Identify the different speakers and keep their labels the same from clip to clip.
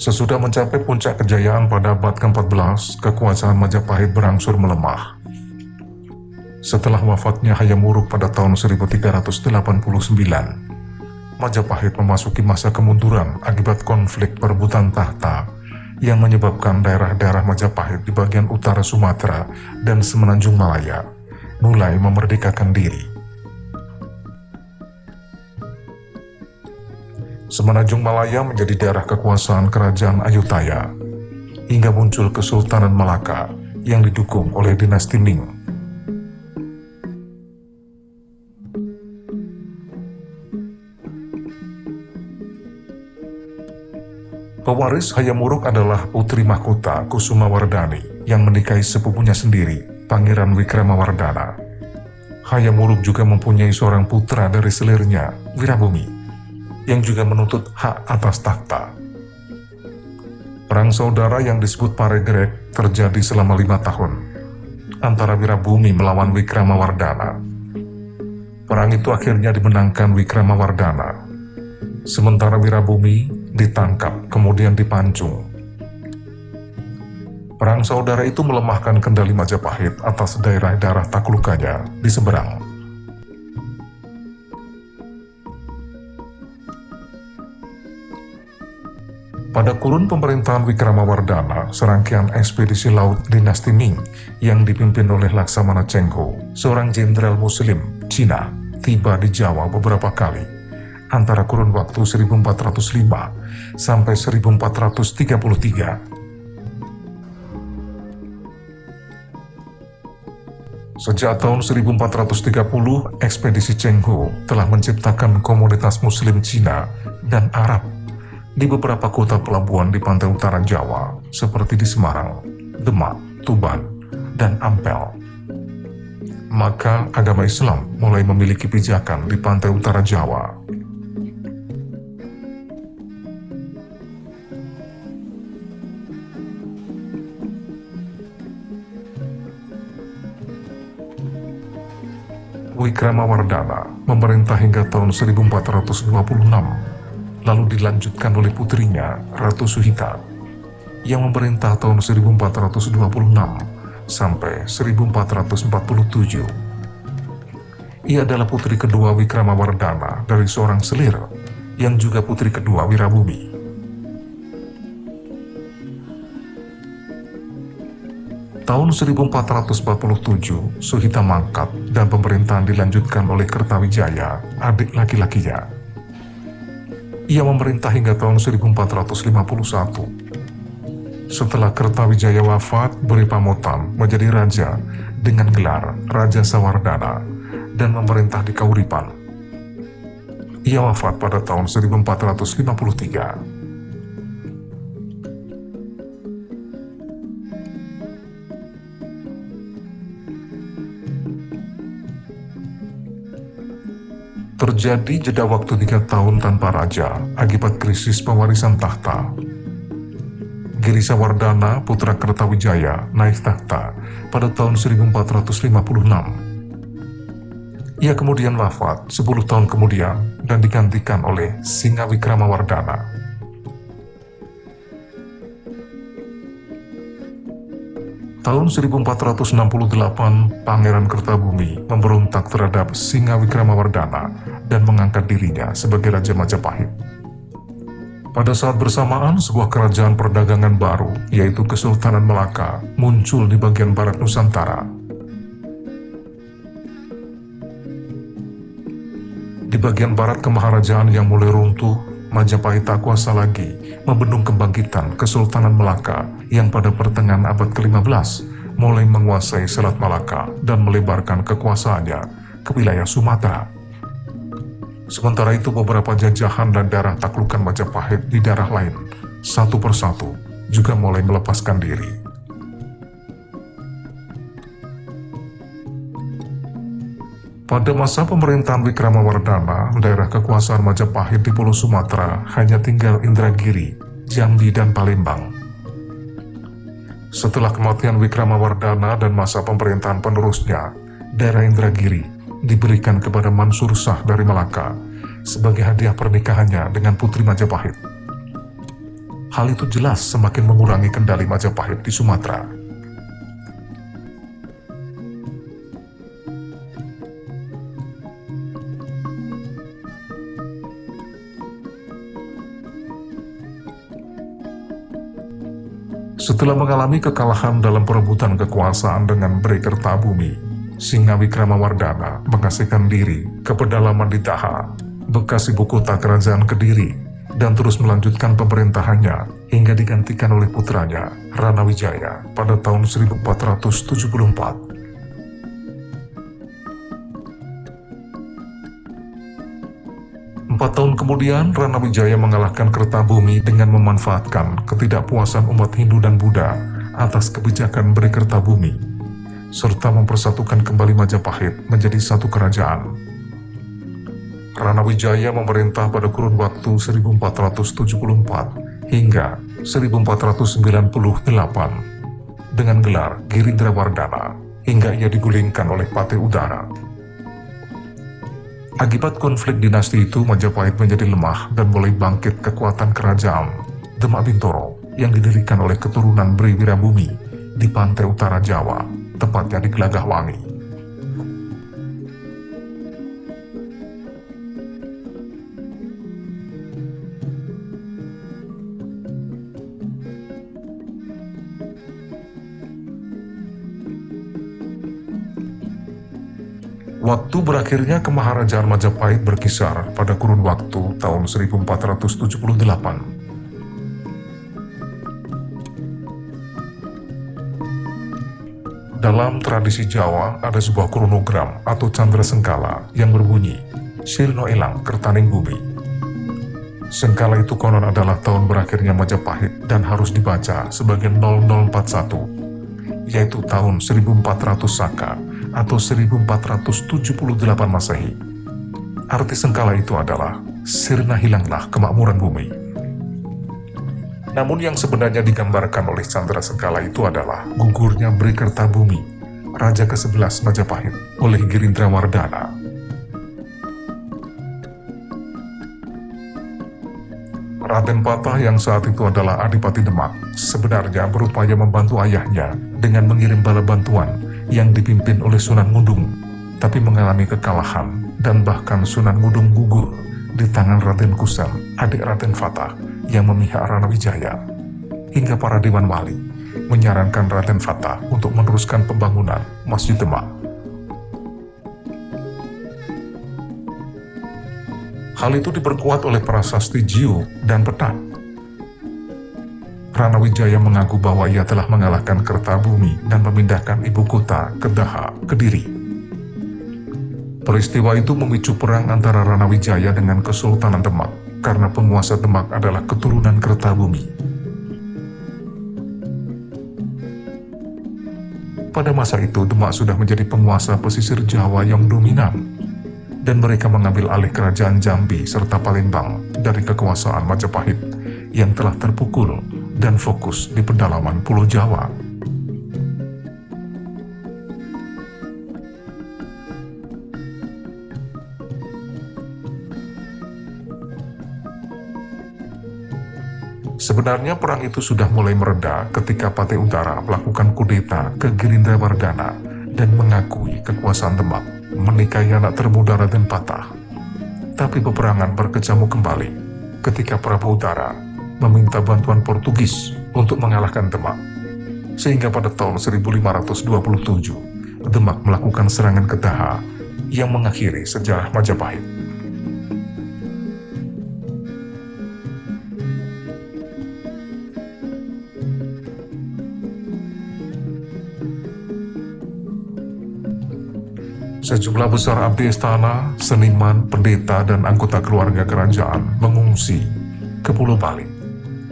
Speaker 1: Sesudah mencapai puncak kejayaan pada abad ke-14, kekuasaan Majapahit berangsur melemah. Setelah wafatnya Hayam Wuruk pada tahun 1389, Majapahit memasuki masa kemunduran akibat konflik perebutan tahta yang menyebabkan daerah-daerah Majapahit di bagian utara Sumatera dan Semenanjung Malaya mulai memerdekakan diri. Semenanjung Malaya menjadi daerah kekuasaan Kerajaan Ayutthaya hingga muncul Kesultanan Malaka yang didukung oleh dinasti Ming. Pewaris Hayam Wuruk adalah putri mahkota Kusumawardhani yang menikahi sepupunya sendiri, Pangeran Wikramawardhana. Hayam Wuruk juga mempunyai seorang putra dari selirnya, Wirabumi, yang juga menuntut hak atas takhta. Perang saudara yang disebut Paregreg terjadi selama 5 tahun antara Wirabumi melawan Wikramawardhana. Perang itu akhirnya dimenangkan Wikramawardhana, sementara Wirabumi ditangkap kemudian dipancung. Perang saudara itu melemahkan kendali Majapahit atas daerah-daerah taklukannya di seberang. Pada kurun pemerintahan Wikramawardhana, serangkaian ekspedisi laut dinasti Ming yang dipimpin oleh Laksamana Cheng Ho, seorang jenderal Muslim Cina, tiba di Jawa beberapa kali antara kurun waktu 1405 sampai 1433. Sejak tahun 1430, ekspedisi Cheng Ho telah menciptakan komunitas Muslim Cina dan Arab di beberapa kota pelabuhan di pantai utara Jawa, seperti di Semarang, Demak, Tuban, dan Ampel. Maka agama Islam mulai memiliki pijakan di pantai utara Jawa. Wikramawardhana memerintah hingga tahun 1426, lalu dilanjutkan oleh putrinya, Ratu Suhita, yang memerintah tahun 1426 sampai 1447. Ia adalah putri kedua Wikramawardhana dari seorang selir, yang juga putri kedua Wirabumi. Tahun 1447, Suhita mangkat dan pemerintahan dilanjutkan oleh Kertawijaya, adik laki-lakinya. Ia memerintah hingga tahun 1451. Setelah Kertawijaya wafat, Buri Pamotan menjadi raja dengan gelar Raja Sawardhana dan memerintah di Kauripan. Ia wafat pada tahun 1453. Terjadi jeda waktu 3 tahun tanpa raja akibat krisis pewarisan tahta. Girisawardhana, putra Kertawijaya, naik tahta pada tahun 1456. Ia kemudian wafat 10 tahun kemudian dan digantikan oleh Singawikramawardhana. Tahun 1468, Pangeran Kertabumi memberontak terhadap Singawikramawardhana dan mengangkat dirinya sebagai Raja Majapahit. Pada saat bersamaan, sebuah kerajaan perdagangan baru, yaitu Kesultanan Malaka, muncul di bagian barat Nusantara. Di bagian barat kemaharajaan yang mulai runtuh, Majapahit tak kuasa lagi membendung kebangkitan Kesultanan Malaka yang pada pertengahan abad ke-15 mulai menguasai Selat Malaka dan melebarkan kekuasaannya ke wilayah Sumatera. Sementara itu beberapa jajahan dan daerah taklukan Majapahit di daerah lain satu persatu juga mulai melepaskan diri. Pada masa pemerintahan Wikramawardhana, daerah kekuasaan Majapahit di Pulau Sumatera hanya tinggal Indragiri, Jambi, dan Palembang. Setelah kematian Wikramawardhana dan masa pemerintahan penerusnya, daerah Indragiri diberikan kepada Mansur Shah dari Malaka sebagai hadiah pernikahannya dengan putri Majapahit. Hal itu jelas semakin mengurangi kendali Majapahit di Sumatera. Setelah mengalami kekalahan dalam perebutan kekuasaan dengan Bhre Kertabumi, Singa Wikramawardhana mengasingkan diri ke pedalaman di Daha, bekas ibu kota kerajaan Kediri, dan terus melanjutkan pemerintahannya hingga digantikan oleh putranya, Ranawijaya, pada tahun 1474. 4 tahun kemudian, Ranawijaya mengalahkan Kertabumi dengan memanfaatkan ketidakpuasan umat Hindu dan Buddha atas kebijakan Bhre Kertabumi, serta mempersatukan kembali Majapahit menjadi satu kerajaan. Ranawijaya memerintah pada kurun waktu 1474 hingga 1498 dengan gelar Girindrawardhana hingga ia digulingkan oleh Patih Udara. Akibat konflik dinasti itu, Majapahit menjadi lemah dan mulai bangkit kekuatan kerajaan Demak Bintoro yang didirikan oleh keturunan Bhre Wirabumi di pantai utara Jawa, tepatnya di Gelagahwangi. Waktu berakhirnya kemaharajaan Majapahit berkisar pada kurun waktu tahun 1478. Dalam tradisi Jawa ada sebuah kronogram atau candra sengkala yang berbunyi Sirno Elang Kertaning Bumi. Sengkala itu konon adalah tahun berakhirnya Majapahit dan harus dibaca sebagai 0041, yaitu tahun 1400 Saka atau 1478 Masehi. Arti sengkala itu adalah sirna hilanglah kemakmuran bumi. Namun yang sebenarnya digambarkan oleh candra sengkala itu adalah gugurnya Bhre Kertabumi, Raja ke-11 Majapahit, oleh Girindrawardhana. Raden Patah yang saat itu adalah Adipati Demak sebenarnya berupaya membantu ayahnya dengan mengirim bala bantuan yang dipimpin oleh Sunan Ngudung, tapi mengalami kekalahan dan bahkan Sunan Ngudung gugur di tangan Raden Kusel, adik Raden Fatah yang memihak Ranawijaya, hingga para Dewan Wali menyarankan Raden Fatah untuk meneruskan pembangunan Masjid Demak. Hal itu diperkuat oleh prasasti Jiu dan Petat. Ranawijaya mengaku bahwa ia telah mengalahkan Kertabumi dan memindahkan ibu kota ke Daha, Kediri. Peristiwa itu memicu perang antara Ranawijaya dengan Kesultanan Demak karena penguasa Demak adalah keturunan Kertabumi. Pada masa itu Demak sudah menjadi penguasa pesisir Jawa yang dominan, dan mereka mengambil alih kerajaan Jambi serta Palembang dari kekuasaan Majapahit yang telah terpukul dan fokus di pedalaman Pulau Jawa. Sebenarnya perang itu sudah mulai mereda ketika Patih Udara melakukan kudeta ke Girindrawardhana dan mengakui kekuasaan Demak, menikahi anak termuda Raden Patah. Tapi peperangan berkecamuk kembali ketika Prabu Udara meminta bantuan Portugis untuk mengalahkan Demak. Sehingga pada tahun 1527, Demak melakukan serangan ke Daha yang mengakhiri sejarah Majapahit. Sejumlah besar abdi istana, seniman, pendeta, dan anggota keluarga kerajaan mengungsi ke Pulau Bali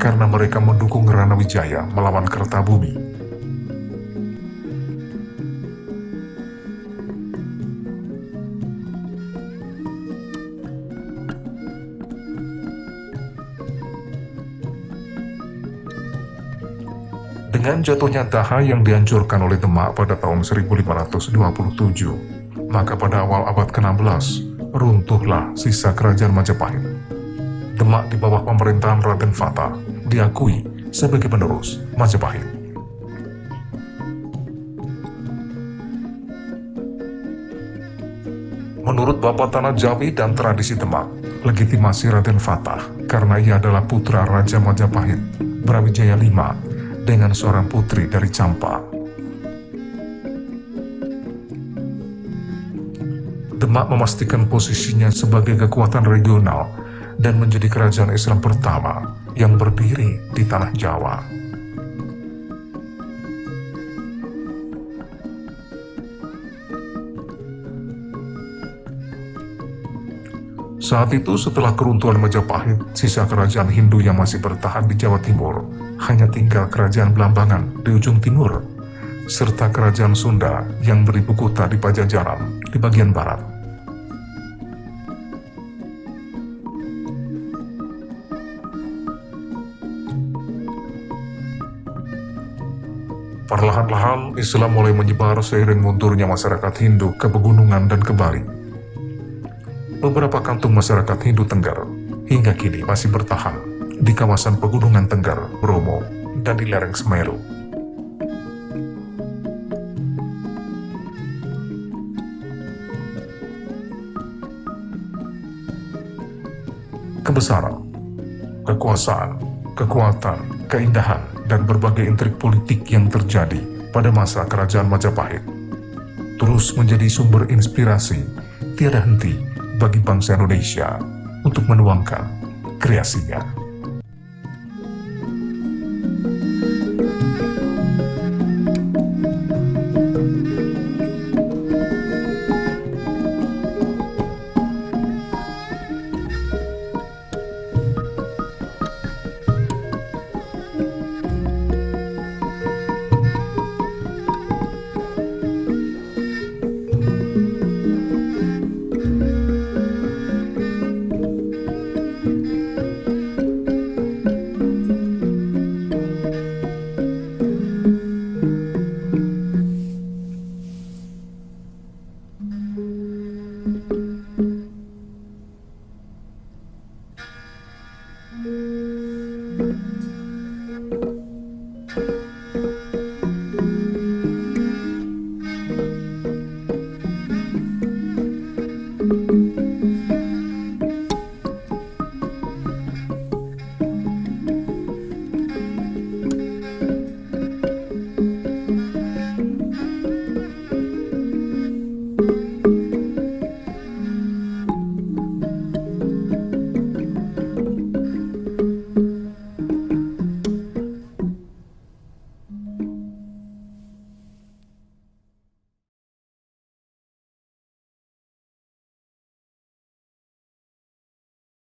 Speaker 1: karena mereka mendukung Ranawijaya melawan Kertabumi. Dengan jatuhnya Daha yang dihancurkan oleh Demak pada tahun 1527, maka pada awal abad ke-16 runtuhlah sisa kerajaan Majapahit. Demak di bawah pemerintahan Raden Fatah diakui sebagai penerus Majapahit. Menurut Bapak Tanah Jawi dan tradisi Demak, legitimasi Raden Fatah karena ia adalah putra Raja Majapahit Brawijaya V dengan seorang putri dari Campa. Demak memastikan posisinya sebagai kekuatan regional dan menjadi kerajaan Islam pertama yang berdiri di tanah Jawa. Saat itu setelah keruntuhan Majapahit, sisa kerajaan Hindu yang masih bertahan di Jawa Timur hanya tinggal kerajaan Blambangan di ujung timur, serta kerajaan Sunda yang beribu kota di Pajajaran di bagian barat. Perlahan-lahan Islam mulai menyebar seiring mundurnya masyarakat Hindu ke pegunungan dan ke Bali. Beberapa kantung masyarakat Hindu Tengger hingga kini masih bertahan di kawasan pegunungan Tengger, Bromo, dan di lereng Semeru. Kebesaran, kekuasaan, kekuatan, keindahan, dan berbagai intrik politik yang terjadi pada masa kerajaan Majapahit terus menjadi sumber inspirasi tiada henti bagi bangsa Indonesia untuk menuangkan kreasinya.